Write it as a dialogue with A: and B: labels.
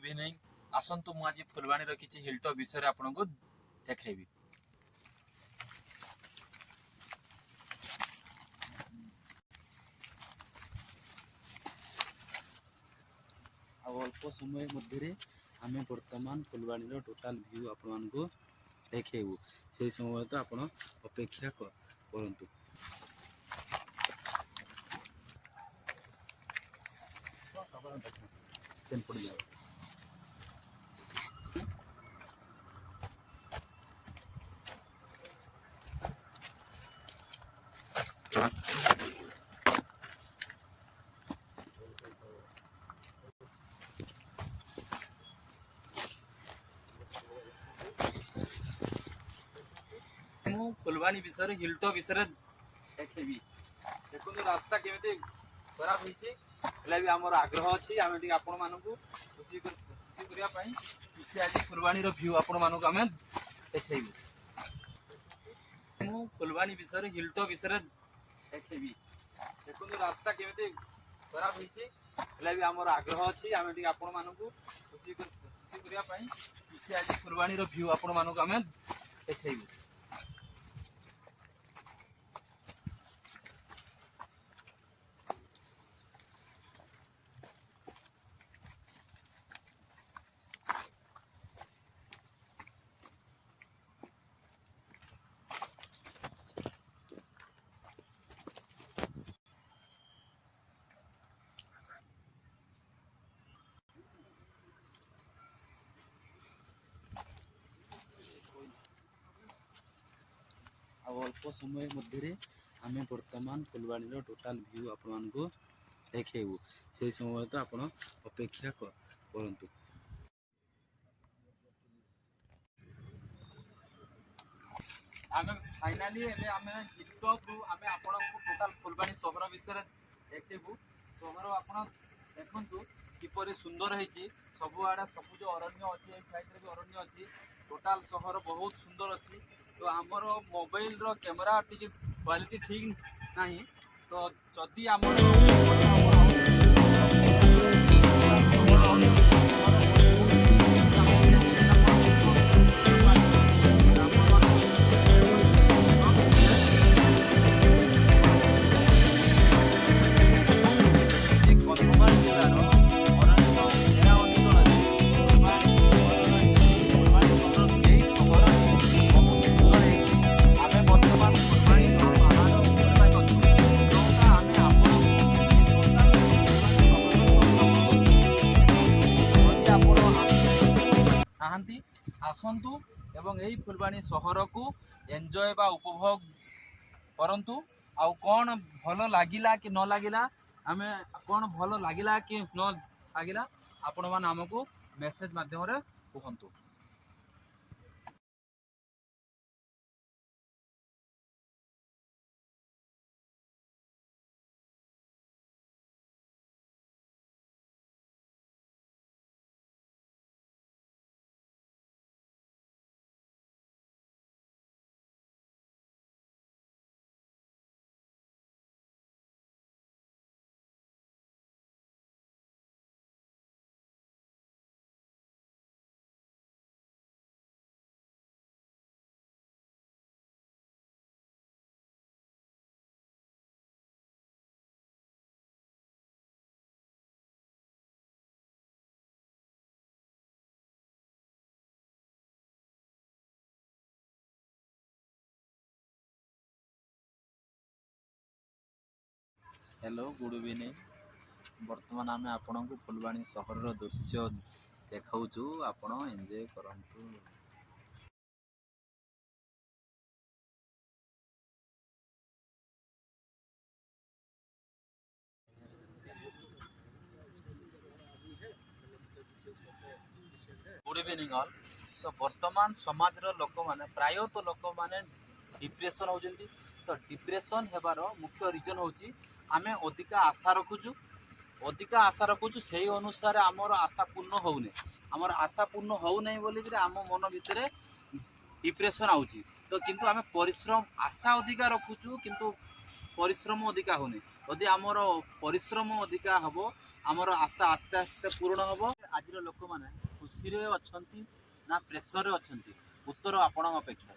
A: Evening आसतु मु आज फुलवाणी किसी हिलटॉप विषय आपको देखी। अल्प समय मध्य आम बर्तमान फुलवाणी टोटाल व्यू आपण देखू से समय तो आप अपेक्षा करतु। फुलवाणी विषय हिलटॉप विषय देखी देखो रास्ता केमी खराब होती आमर आग्रह अच्छी आम आपण मानक खुशी करने आज फुलवाणी व्यू आपण मानक आम देखू। फुलवाणी विषय हिलटॉप विषय देखी देखो रास्ता केमी खराब होती आमर आग्रह अच्छी आम आपण मानक खुशी करने आज फुलवाणी व्यू आपण मानक आम देखू। अल्प समय मध्य आम बर्तमान फुलवाणी टोटाल व्यू आपण देखू से समय तो आप अपेक्षा करतु। आम फाइनाली आम हिलटॉप आम आपण टोटाल फुलवाणी सहर विषय देखू। सहर आप देखु किपर सुंदर होती सबुआड़े सबुज अरण्य अच्छी साइड भी अरण्य अच्छी टोटाल सहर बहुत सुंदर अच्छी। तो आमर मोबाइल रो कैमरा टी क्वालिटी ठीक नहीं तो जदि आसतु एवं यही फुलवाणी सहर को एंजॉय बा उपभोग करंतु। आउ कौन भल लगिला कि न लगिला आम कौन भल लगिला कि न लगिला आपण मैंने आमको मेसेज माध्यम कहतु। हेलो गुड इवनिंग बर्तमान आम आपण को फुलवाणी सहर दृश्य देखाऊँ आपण एंजॉय करंतु। Good evening all. तो वर्तमान समाज लोक मैंने प्रायतः लोक मैंने डिप्रेशन होती तो डिप्रेशन हेबार मुख्य रीजन होची आमे अधिका आशा रखुचु से अनुसार आमर आशा पूर्ण होने आमर आशा पूर्ण होना बोली आम मन भितर डिप्रेशन आउची। तो किंतु आमे परिश्रम आशा अधिका रखुचु किंतु परिश्रम अधिका होने जदि आमर परिश्रम अधिका हम आमर आशा आस्ते आस्ते पूर्ण हम। आज लोक मैंने खुशी रे अच्छा ना प्रेसर रे अच्छा उत्तर आपण अपेक्षा।